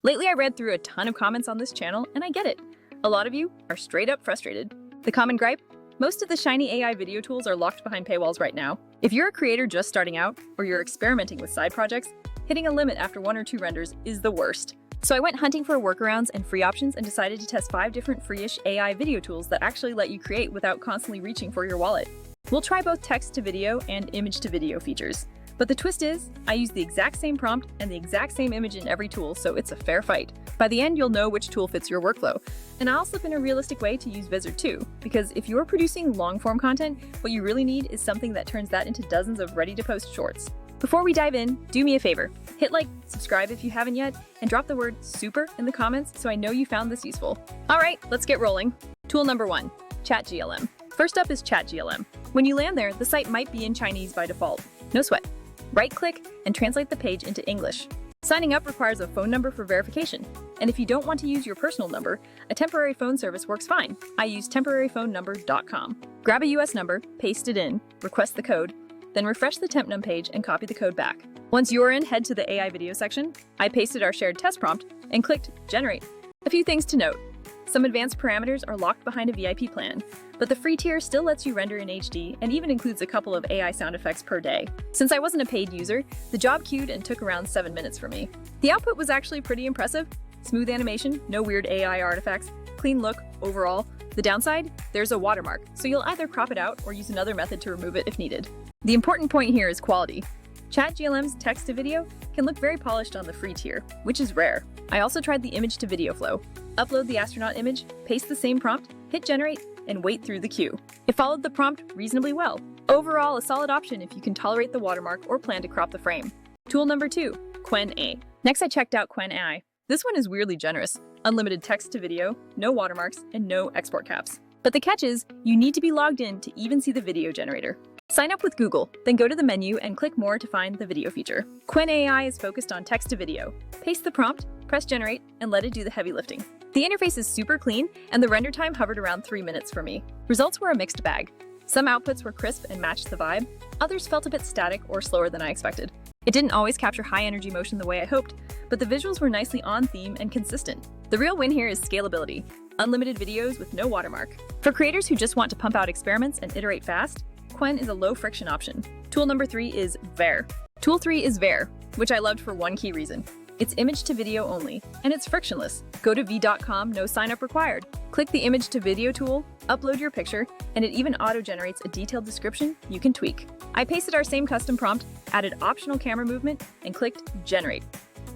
Lately, I read through a ton of comments on this channel, and I get it. A lot of you are straight up frustrated. The common gripe? Most of the shiny AI video tools are locked behind paywalls right now. If you're a creator just starting out, or you're experimenting with side projects, hitting a limit after 1 or 2 renders is the worst. So I went hunting for workarounds and free options and decided to test 5 different free-ish AI video tools that actually let you create without constantly reaching for your wallet. We'll try both text-to-video and image-to-video features. But the twist is, I use the exact same prompt and the exact same image in every tool, so it's a fair fight. By the end, you'll know which tool fits your workflow. And I'll slip in a realistic way to use Vizard too, because if you're producing long-form content, what you really need is something that turns that into dozens of ready-to-post shorts. Before we dive in, do me a favor. Hit like, subscribe if you haven't yet, and drop the word super in the comments so I know you found this useful. All right, let's get rolling. Tool number 1, ChatGLM. First up is ChatGLM. When you land there, the site might be in Chinese by default. No sweat. Right-click and translate the page into English. Signing up requires a phone number for verification, and if you don't want to use your personal number, a temporary phone service works fine. I use temporaryphonenumber.com. Grab a US number, paste it in, request the code, then refresh the TempNum page and copy the code back. Once you're in, head to the AI video section. I pasted our shared test prompt and clicked Generate. A few things to note. Some advanced parameters are locked behind a VIP plan, but the free tier still lets you render in HD and even includes a couple of AI sound effects per day. Since I wasn't a paid user, the job queued and took around 7 minutes for me. The output was actually pretty impressive. Smooth animation, no weird AI artifacts, clean look overall. The downside? There's a watermark, so you'll either crop it out or use another method to remove it if needed. The important point here is quality. ChatGLM's text-to-video can look very polished on the free tier, which is rare. I also tried the image-to-video flow. Upload the astronaut image, paste the same prompt, hit generate, and wait through the queue. It followed the prompt reasonably well. Overall, a solid option if you can tolerate the watermark or plan to crop the frame. Tool number 2, Quen AI. Next, I checked out Quen AI. This one is weirdly generous. Unlimited text-to-video, no watermarks, and no export caps. But the catch is, you need to be logged in to even see the video generator. Sign up with Google, then go to the menu and click More to find the video feature. Quen AI is focused on text-to-video. Paste the prompt, press generate, and let it do the heavy lifting. The interface is super clean, and the render time hovered around 3 minutes for me. Results were a mixed bag. Some outputs were crisp and matched the vibe, others felt a bit static or slower than I expected. It didn't always capture high-energy motion the way I hoped, but the visuals were nicely on theme and consistent. The real win here is scalability. Unlimited videos with no watermark. For creators who just want to pump out experiments and iterate fast, Quen is a low-friction option. Tool number 3 is Ver. Tool 3 is Ver, which I loved for one key reason. It's image-to-video only, and it's frictionless. Go to v.com, no sign-up required. Click the image-to-video tool, upload your picture, and it even auto-generates a detailed description you can tweak. I pasted our same custom prompt, added optional camera movement, and clicked Generate.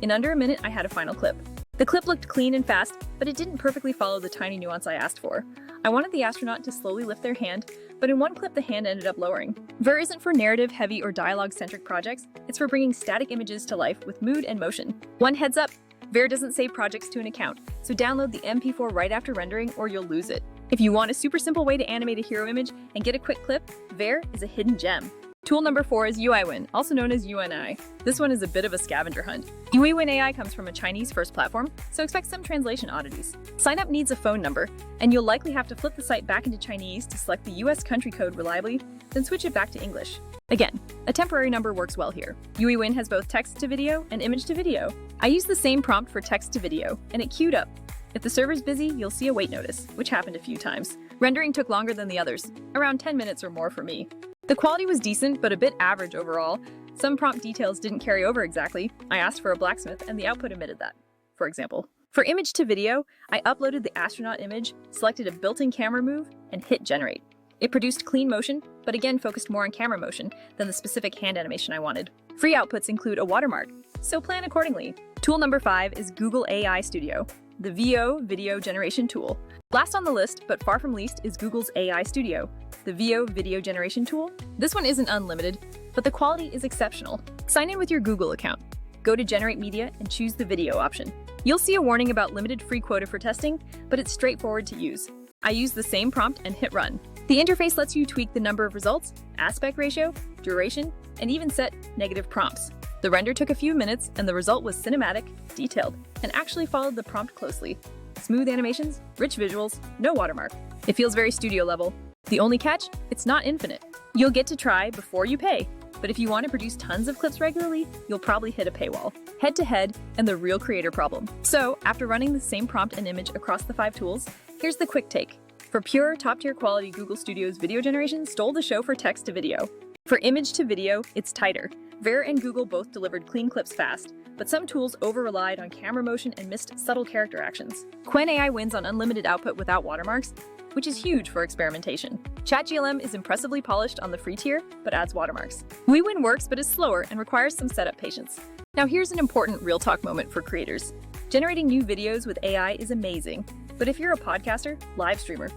In under a minute, I had a final clip. The clip looked clean and fast, but it didn't perfectly follow the tiny nuance I asked for. I wanted the astronaut to slowly lift their hand, but in one clip the hand ended up lowering. Ver isn't for narrative-heavy or dialogue-centric projects, it's for bringing static images to life with mood and motion. One heads up, Ver doesn't save projects to an account, so download the MP4 right after rendering or you'll lose it. If you want a super simple way to animate a hero image and get a quick clip, Ver is a hidden gem. Tool number 4 is Uiwin, also known as Yuan AI. This one is a bit of a scavenger hunt. Uiwin AI comes from a Chinese-first platform, so expect some translation oddities. Sign up needs a phone number, and you'll likely have to flip the site back into Chinese to select the US country code reliably, then switch it back to English. Again, a temporary number works well here. Uiwin has both text-to-video and image-to-video. I used the same prompt for text-to-video, and it queued up. If the server's busy, you'll see a wait notice, which happened a few times. Rendering took longer than the others, around 10 minutes or more for me. The quality was decent, but a bit average overall. Some prompt details didn't carry over exactly. I asked for a blacksmith, and the output omitted that, for example. For image to video, I uploaded the astronaut image, selected a built-in camera move, and hit generate. It produced clean motion, but again focused more on camera motion than the specific hand animation I wanted. Free outputs include a watermark, so plan accordingly. Tool number 5 is Google AI Studio, the VO video generation tool. Last on the list, but far from least, is Google's AI Studio, the VO video generation tool. This one isn't unlimited, but the quality is exceptional. Sign in with your Google account. Go to Generate Media and choose the video option. You'll see a warning about limited free quota for testing, but it's straightforward to use. I used the same prompt and hit run. The interface lets you tweak the number of results, aspect ratio, duration, and even set negative prompts. The render took a few minutes, and the result was cinematic, detailed, and actually followed the prompt closely. Smooth animations, rich visuals, no watermark. It feels very studio level. The only catch? It's not infinite. You'll get to try before you pay. But if you want to produce tons of clips regularly, you'll probably hit a paywall. Head-to-head and the real creator problem. So, after running the same prompt and image across the 5 tools, here's the quick take. For pure, top-tier quality, Google Studio's video generation stole the show for text to video. For image to video, it's tighter. Ver and Google both delivered clean clips fast, but some tools over-relied on camera motion and missed subtle character actions. Quen AI wins on unlimited output without watermarks, which is huge for experimentation. ChatGLM is impressively polished on the free tier, but adds watermarks. Uiwin works but is slower and requires some setup patience. Now here's an important real talk moment for creators. Generating new videos with AI is amazing, but if you're a podcaster, live streamer,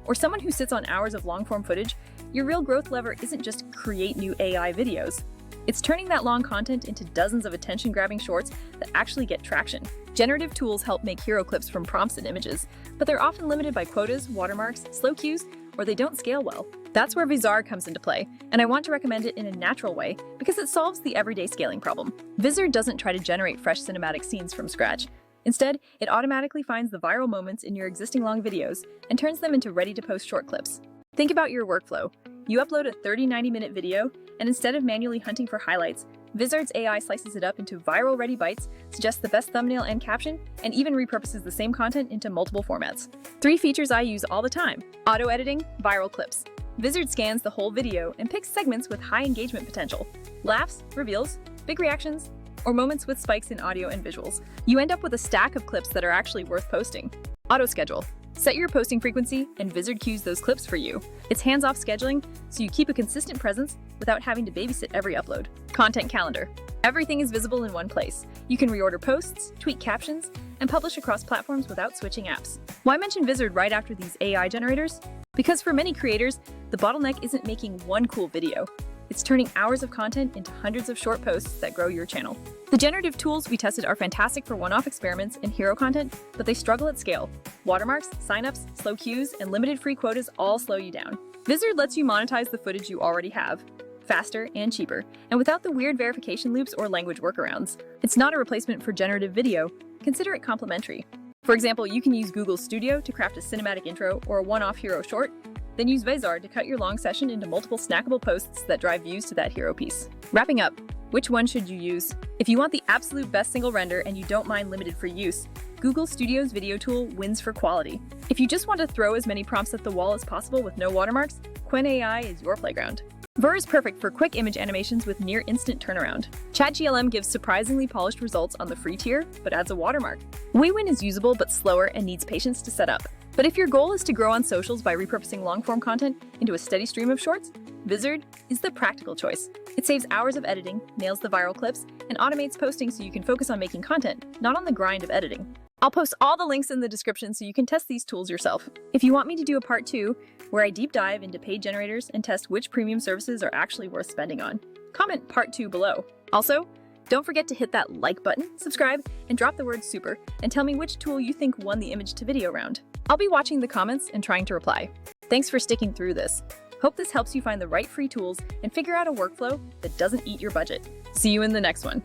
or someone who sits on hours of long-form footage, your real growth lever isn't just create new AI videos. It's turning that long content into dozens of attention-grabbing shorts that actually get traction. Generative tools help make hero clips from prompts and images, but they're often limited by quotas, watermarks, slow cues, or they don't scale well. That's where Vizard comes into play, and I want to recommend it in a natural way because it solves the everyday scaling problem. Vizard doesn't try to generate fresh cinematic scenes from scratch. Instead, it automatically finds the viral moments in your existing long videos and turns them into ready-to-post short clips. Think about your workflow. You upload a 30-90-minute video, and instead of manually hunting for highlights, Vizard's AI slices it up into viral-ready bites, suggests the best thumbnail and caption, and even repurposes the same content into multiple formats. 3 features I use all the time. Auto-editing, viral clips. Vizard scans the whole video and picks segments with high engagement potential. Laughs, reveals, big reactions, or moments with spikes in audio and visuals. You end up with a stack of clips that are actually worth posting. Auto-schedule. Set your posting frequency, and Vizard queues those clips for you. It's hands-off scheduling, so you keep a consistent presence without having to babysit every upload. Content calendar. Everything is visible in one place. You can reorder posts, tweak captions, and publish across platforms without switching apps. Why mention Vizard right after these AI generators? Because for many creators, the bottleneck isn't making one cool video. It's turning hours of content into hundreds of short posts that grow your channel. The generative tools we tested are fantastic for one-off experiments and hero content, but they struggle at scale. Watermarks, signups, slow queues, and limited free quotas all slow you down. Vizard lets you monetize the footage you already have, faster and cheaper, and without the weird verification loops or language workarounds. It's not a replacement for generative video. Consider it complementary. For example, you can use Google Studio to craft a cinematic intro or a one-off hero short, then use Vizard to cut your long session into multiple snackable posts that drive views to that hero piece. Wrapping up, which one should you use? If you want the absolute best single render and you don't mind limited free use, Google Studio's video tool wins for quality. If you just want to throw as many prompts at the wall as possible with no watermarks, Quen AI is your playground. Ver is perfect for quick image animations with near instant turnaround. ChatGLM gives surprisingly polished results on the free tier, but adds a watermark. Uiwin is usable but slower and needs patience to set up. But if your goal is to grow on socials by repurposing long-form content into a steady stream of shorts, Vizard is the practical choice. It saves hours of editing, nails the viral clips, and automates posting so you can focus on making content, not on the grind of editing. I'll post all the links in the description so you can test these tools yourself. If you want me to do a part 2, where I deep dive into paid generators and test which premium services are actually worth spending on, comment part 2 below. Also, don't forget to hit that like button, subscribe, and drop the word super, and tell me which tool you think won the image to video round. I'll be watching the comments and trying to reply. Thanks for sticking through this. Hope this helps you find the right free tools and figure out a workflow that doesn't eat your budget. See you in the next one.